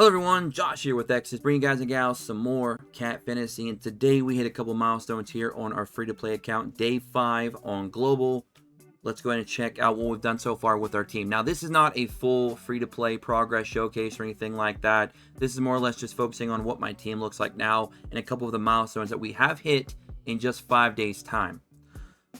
Hello everyone, Josh here with X's, bringing you guys and gals some more Cat Fantasy, and today we hit a couple milestones here on our free-to-play account, Day 5 on Global. Let's go ahead and check out what we've done so far with our team. Now, this is not a full free-to-play progress showcase or anything like that. This is more or less just focusing on what my team looks like now and a couple of the milestones that we have hit in just 5 days' time.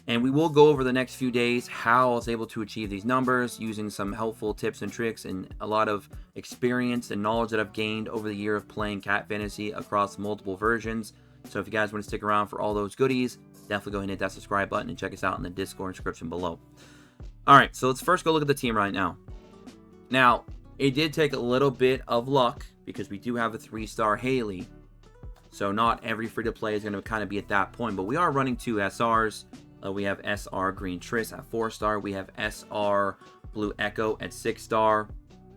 And we will go over the next few days how I was able to achieve these numbers using some helpful tips and tricks and a lot of experience and knowledge that I've gained over the year of playing Cat Fantasy across multiple versions. So if you guys want to stick around for all those goodies, definitely go ahead and hit that subscribe button and check us out in the Discord description below. Alright, so let's first go look at the team right now. Now, it did take a little bit of luck because we do have a 3-star Haley. So not every free-to-play is going to kind of be at that point, but we are running 2 SRs. We have SR Green Triss at 4-star. We have SR Blue Echo at 6-star.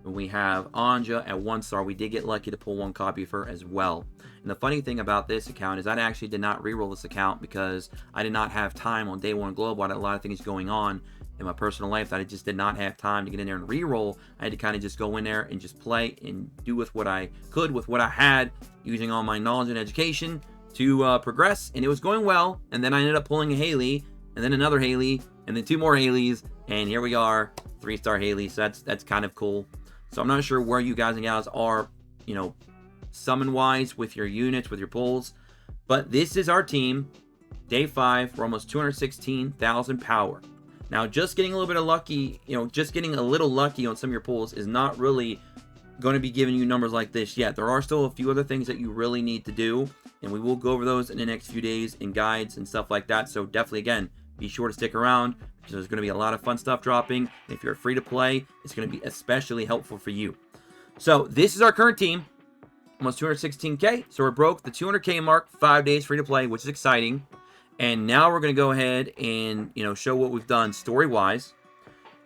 And we have Anja at 1-star. We did get lucky to pull 1 copy of her as well. And the funny thing about this account is I actually did not reroll this account because I did not have time on Day 1 Global. I had a lot of things going on in my personal life that I just did not have time to get in there and reroll. I had to kind of just go in there and just play and do with what I could with what I had, using all my knowledge and education to progress. And it was going well. And then I ended up pulling a Haley, and then another Haley, and then 2 more Haleys, and here we are, 3-star Haley. So that's kind of cool. So I'm not sure where you guys and gals are, you know, summon-wise with your units, with your pulls, but this is our team. Day 5, we're almost 216,000 power. Now, just getting a little bit of lucky, you know, just getting a little lucky on some of your pulls is not really going to be giving you numbers like this yet. There are still a few other things that you really need to do, and we will go over those in the next few days in guides and stuff like that. So definitely, again, be sure to stick around because there's going to be a lot of fun stuff dropping. If you're free to play, it's going to be especially helpful for you. So this is our current team, almost 216K. So we broke the 200K mark, 5 days free to play, which is exciting. And now we're going to go ahead and, you know, show what we've done story-wise.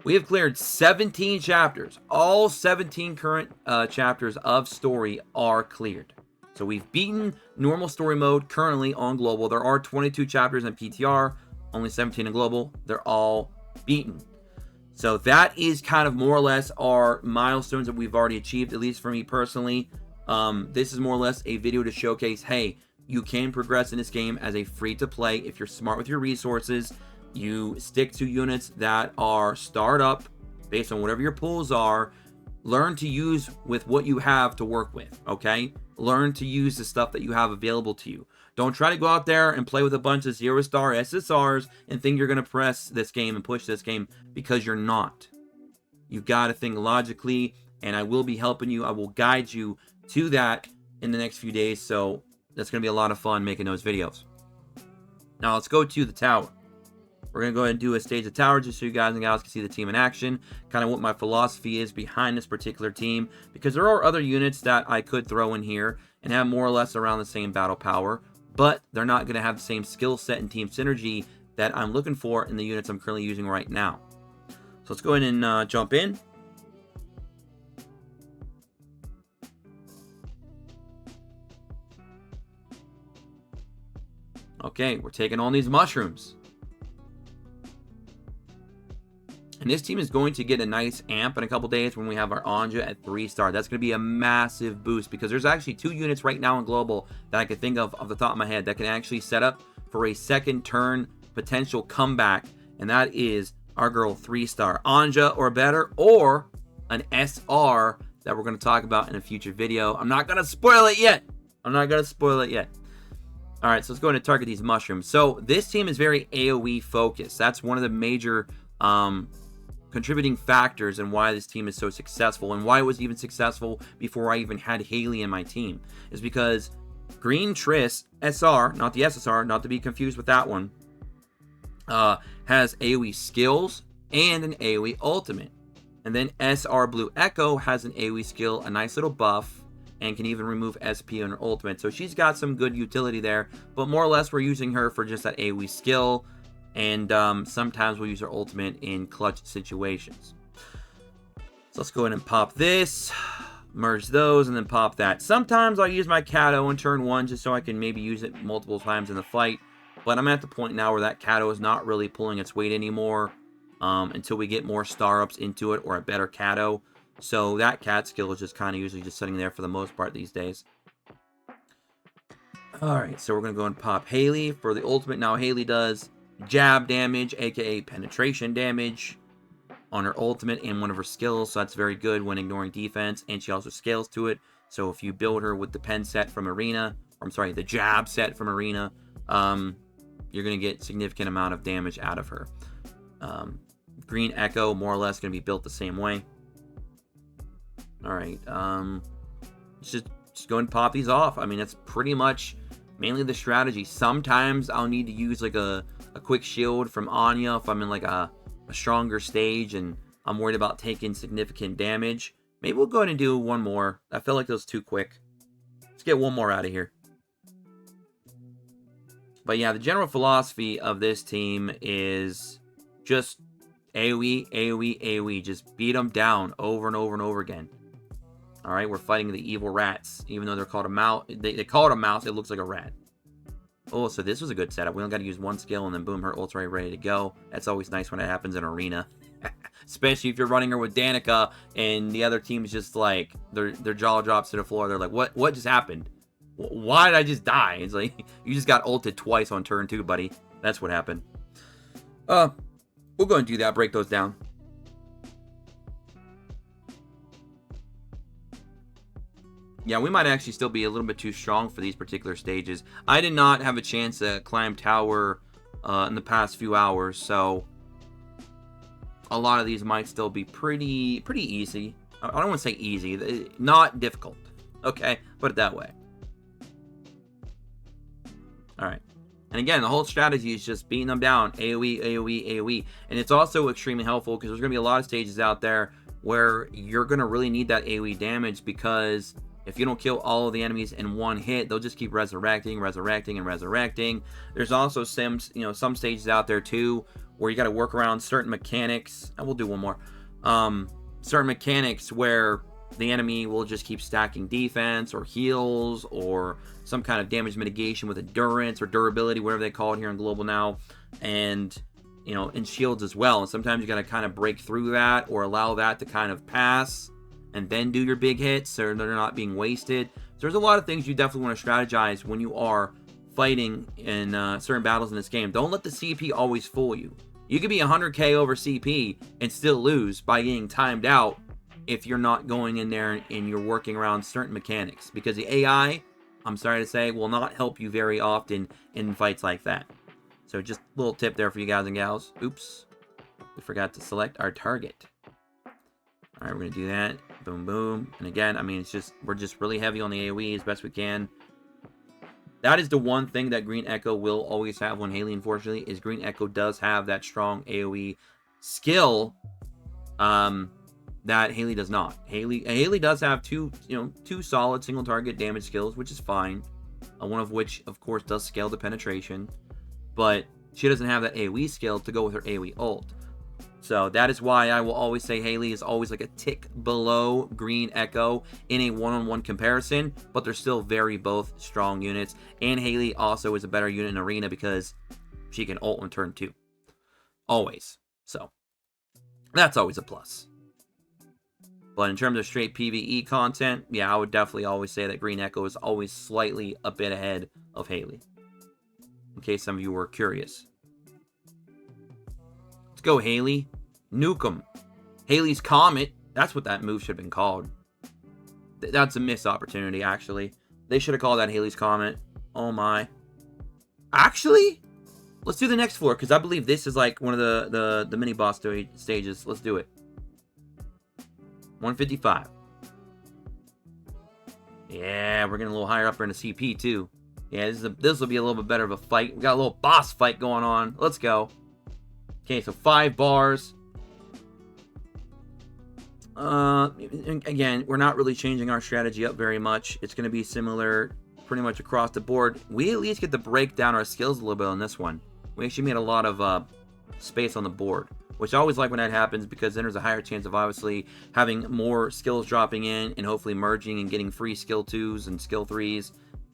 We have cleared 17 chapters. All 17 current chapters of story are cleared. So we've beaten normal story mode currently on Global. There are 22 chapters in PTR, only 17 in Global. They're all beaten. So that is kind of more or less our milestones that we've already achieved, at least for me personally. This is more or less a video to showcase, hey, you can progress in this game as a free-to-play if you're smart with your resources. You stick to units that are starred up based on whatever your pulls are. Learn to use with what you have to work with, okay? Learn to use the stuff that you have available to you. Don't try to go out there and play with a bunch of 0-star SSRs and think you're going to press this game and push this game, because you're not. You've got to think logically, and I will be helping you. I will guide you to that in the next few days, so that's going to be a lot of fun making those videos. Now let's go to the tower. We're going to go ahead and do a stage of tower just so you guys and gals can see the team in action, kind of what my philosophy is behind this particular team, because there are other units that I could throw in here and have more or less around the same battle power, but they're not going to have the same skill set and team synergy that I'm looking for in the units I'm currently using right now. So let's go ahead and jump in. Okay, we're taking on these mushrooms. And this team is going to get a nice amp in a couple days when we have our Anja at 3-star. That's going to be a massive boost because there's actually 2 units right now in Global that I can think of off the top of my head that can actually set up for a second turn potential comeback. And that is our girl 3-star Anja or better, or an SR that we're going to talk about in a future video. I'm not going to spoil it yet. All right, so let's go ahead and target these mushrooms. So this team is very AoE focused. That's one of the major contributing factors and why this team is so successful, and why it was even successful before I even had Haley in my team, is because Green Triss SR, not the SSR, not to be confused with that one, has AoE skills and an AoE ultimate. And then SR Blue Echo has an AoE skill, a nice little buff, and can even remove SP on her ultimate. So she's got some good utility there, but more or less we're using her for just that AoE skill. And sometimes we'll use our ultimate in clutch situations. So let's go ahead and pop this, merge those, and then pop that. Sometimes I'll use my Kato in turn 1 just so I can maybe use it multiple times in the fight. But I'm at the point now where that Kato is not really pulling its weight anymore until we get more star ups into it or a better Kato. So that cat skill is just kind of usually just sitting there for the most part these days. Alright, so we're going to go and pop Haley for the ultimate. Now Haley does jab damage, aka penetration damage, on her ultimate and one of her skills. So that's very good when ignoring defense. And she also scales to it. So if you build her with the pen set from Arena, or I'm sorry, the jab set from Arena, you're going to get significant amount of damage out of her. Green Echo, more or less, going to be built the same way. Alright, just go and pop these off. I mean, that's pretty much mainly the strategy. Sometimes I'll need to use like a quick shield from Anya if I'm in like a stronger stage and I'm worried about taking significant damage. Maybe we'll go ahead and do one more. I feel like that was too quick. Let's get one more out of here. But yeah, the general philosophy of this team is just AoE, AoE, AoE. Just beat them down over and over and over again. Alright, we're fighting the evil rats. Even though they're called a mouse. They call it a mouse, it looks like a rat. Oh, so this was a good setup. We only got to use one skill and then boom, her ult's ready to go. That's always nice when it happens in Arena. Especially if you're running her with Danica and the other team's just like, their jaw drops to the floor. They're like, what just happened? Why did I just die? It's like, you just got ulted twice on turn 2, buddy. That's what happened. We'll go and do that. Break those down. Yeah, we might actually still be a little bit too strong for these particular stages. I did not have a chance to climb tower in the past few hours, so a lot of these might still be pretty easy. I don't want to say easy, not difficult. Okay, put it that way. Alright. And again, the whole strategy is just beating them down. AoE, AoE, AoE. And it's also extremely helpful because there's going to be a lot of stages out there where you're going to really need that AoE damage, because if you don't kill all of the enemies in one hit, they'll just keep resurrecting. There's also some stages out there too where you got to work around certain mechanics. And we'll do one more. Certain mechanics where the enemy will just keep stacking defense or heals or some kind of damage mitigation with endurance or durability, whatever they call it here in Global now, and and shields as well. And sometimes you got to kind of break through that or allow that to kind of pass and then do your big hits so they're not being wasted. So there's a lot of things you definitely want to strategize when you are fighting in certain battles in this game. Don't let the CP always fool you. You could be 100k over CP and still lose by getting timed out if you're not going in there and you're working around certain mechanics, because the AI, I'm sorry to say, will not help you very often in fights like that. So just a little tip there for you guys and gals. Oops, we forgot to select our target. All right, we're gonna do that. Boom, boom. And again, I mean, we're just really heavy on the AoE as best we can. That is the one thing that Green Echo will always have on Haley, unfortunately, is Green Echo does have that strong AoE skill that Haley does not. Haley does have two solid single target damage skills, which is fine. One of which, of course, does scale to penetration. But she doesn't have that AoE skill to go with her AoE ult. So that is why I will always say Haley is always like a tick below Green Echo in a one-on-one comparison, but they're still very both strong units. And Haley also is a better unit in Arena because she can ult on turn 2. Always. So that's always a plus. But in terms of straight PvE content, yeah, I would definitely always say that Green Echo is always slightly a bit ahead of Haley. In case some of you were curious. Let's go, Haley. Nuke 'em. Haley's Comet. That's what that move should have been called. That's a missed opportunity, actually. They should have called that Haley's Comet. Oh my. Actually, let's do the next floor, because I believe this is like one of the mini-boss stages. Let's do it. 155. Yeah, we're getting a little higher up in the CP, too. Yeah, this will be a little bit better of a fight. We got a little boss fight going on. Let's go. Okay, so 5 bars. Again, we're not really changing our strategy up very much. It's going to be similar pretty much across the board. We at least get to break down our skills a little bit on this one. We actually made a lot of space on the board, which I always like when that happens, because then there's a higher chance of obviously having more skills dropping in and hopefully merging and getting free skill 2s and skill 3s.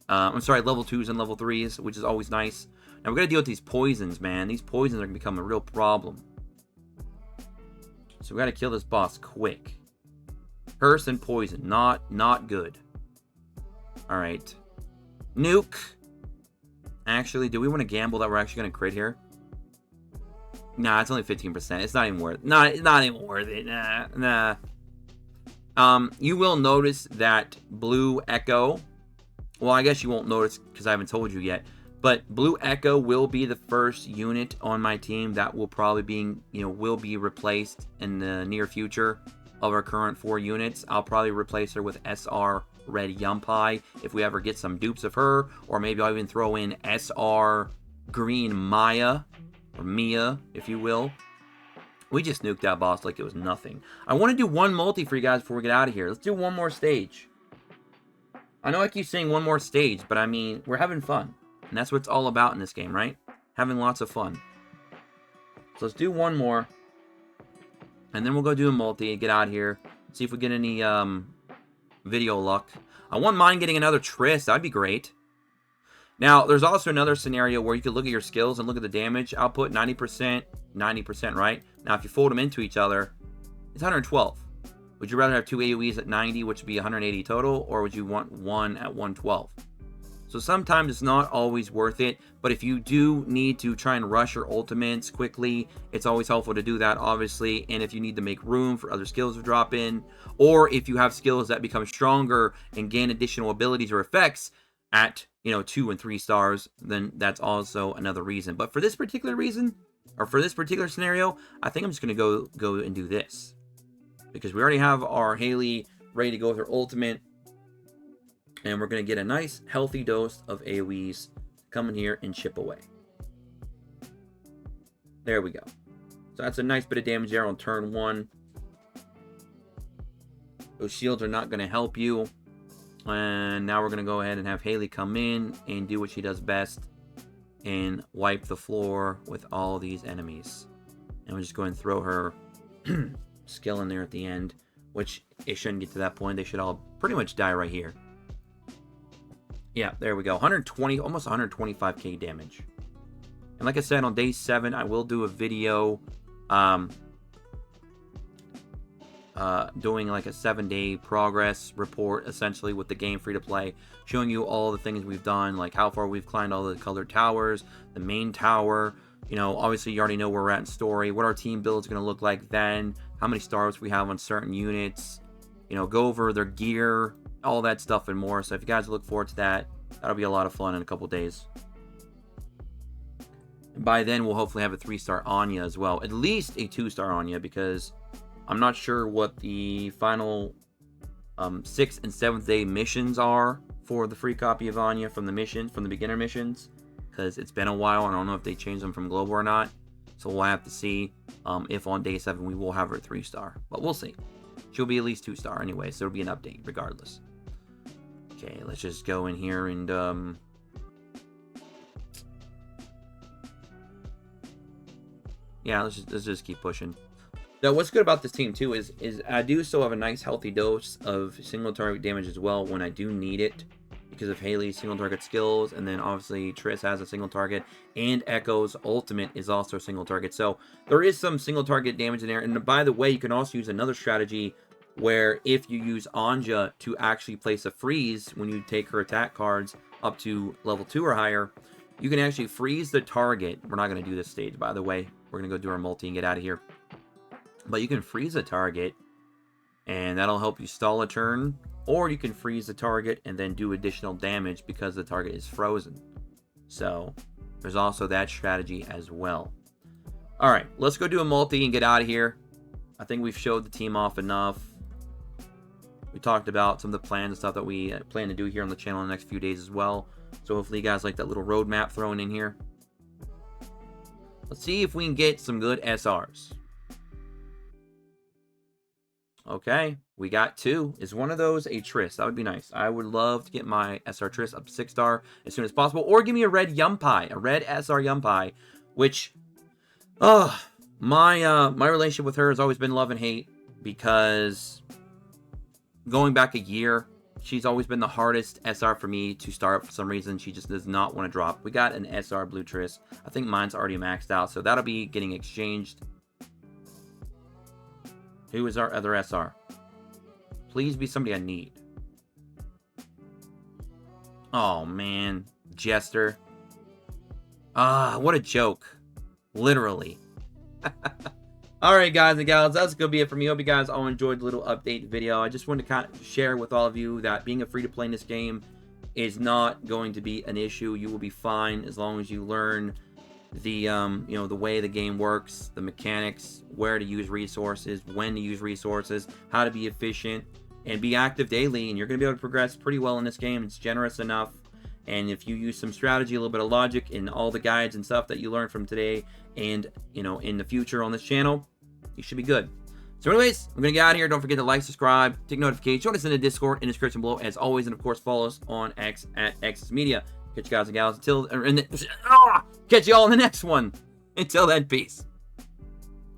I'm sorry, level 2s and level 3s, which is always nice. Now, we're going to deal with these poisons, man. These poisons are going to become a real problem. So we got to kill this boss quick. Hearse and poison. Not good. Alright. Nuke. Actually, do we want to gamble that we're actually going to crit here? Nah, it's only 15%. It's not even worth it. Not even worth it. Nah. You will notice that Blue Echo... Well, I guess you won't notice because I haven't told you yet. But Blue Echo will be the first unit on my team that will probably be, will be replaced in the near future of our current 4 units. I'll probably replace her with SR Red Yumpai if we ever get some dupes of her. Or maybe I'll even throw in SR Green Maya, or Mia, if you will. We just nuked that boss like it was nothing. I want to do one multi for you guys before we get out of here. Let's do one more stage. I know I keep saying one more stage, but I mean, we're having fun. And that's what it's all about in this game, right? Having lots of fun. So let's do one more. And then we'll go do a multi and get out of here. See if we get any video luck. I wouldn't mind getting another Triss. That'd be great. Now, there's also another scenario where you could look at your skills and look at the damage output. 90%, 90%, right? Now, if you fold them into each other, it's 112. Would you rather have 2 AoEs at 90, which would be 180 total, or would you want one at 112? So sometimes it's not always worth it, but if you do need to try and rush your ultimates quickly, it's always helpful to do that, obviously. And if you need to make room for other skills to drop in, or if you have skills that become stronger and gain additional abilities or effects at, 2 and 3 stars, then that's also another reason. But for this particular reason, or for this particular scenario, I think I'm just going to go and do this. Because we already have our Haley ready to go with her ultimate. And we're going to get a nice, healthy dose of AoEs. Come in here and chip away. There we go. So that's a nice bit of damage there on turn 1. Those shields are not going to help you. And now we're going to go ahead and have Haley come in and do what she does best. And wipe the floor with all these enemies. And we're just going to throw her skill in there at the end. Which, it shouldn't get to that point. They should all pretty much die right here. Yeah, there we go. 120, almost 125k damage. And like I said, on day 7, I will do a video doing like a 7-day progress report, essentially, with the game free to play, showing you all the things we've done, like how far we've climbed all the colored towers, the main tower. Obviously you already know where we're at in story, what our team build is going to look like then, how many stars we have on certain units, go over their gear, all that stuff and more. So if you guys look forward to that, that'll be a lot of fun in a couple days. And by then, we'll hopefully have a 3-star Anya as well. At least a 2-star Anya, because I'm not sure what the final 6th and 7th day missions are for the free copy of Anya from the beginner missions. Because it's been a while, and I don't know if they changed them from global or not. So we'll have to see if on day 7 we will have her 3-star. But we'll see. She'll be at least 2-star anyway, so it'll be an update regardless. Okay, let's just go in here and yeah, let's just keep pushing. Now, what's good about this team too is I do still have a nice healthy dose of single target damage as well when I do need it, because of Haley's single target skills, and then obviously Triss has a single target, and Echo's ultimate is also a single target. So there is some single target damage in there. And by the way, you can also use another strategy where if you use Anja to actually place a freeze when you take her attack cards up to level 2 or higher, you can actually freeze the target. We're not going to do this stage, by the way. We're going to go do our multi and get out of here. But you can freeze a target, and that'll help you stall a turn. Or you can freeze the target and then do additional damage because the target is frozen. So there's also that strategy as well. Alright, let's go do a multi and get out of here. I think we've showed the team off enough. We talked about some of the plans and stuff that we plan to do here on the channel in the next few days as well. So hopefully you guys like that little roadmap thrown in here. Let's see if we can get some good SRs. Okay, we got 2. Is one of those a Triss? That would be nice. I would love to get my SR Triss up to 6-star as soon as possible. Or give me a red Yumpai, a red SR Yumpai, which, my relationship with her has always been love and hate, because going back a year, she's always been the hardest SR for me to start. For some reason, she just does not want to drop. We got an SR Blue Triss. I think mine's already maxed out, so that'll be getting exchanged. Who is our other SR? Please be somebody I need. Oh, man. Jester. Ah, what a joke. Literally. Alright, guys and gals, that's going to be it for me. Hope you guys all enjoyed the little update video. I just wanted to kind of share with all of you that being a free-to-play in this game is not going to be an issue. You will be fine as long as you learn the, you know, the way the game works, the mechanics, where to use resources, when to use resources, how to be efficient, and be active daily, and you're going to be able to progress pretty well in this game. It's generous enough. And if you use some strategy, a little bit of logic in all the guides and stuff that you learned from today and, you know, in the future on this channel, you should be good. So anyways, I'm going to get out of here. Don't forget to like, subscribe, take notifications, join us in the Discord in the description below as always, and of course follow us on X at XMedia. Catch you guys and gals catch you all in the next one. Until then, peace.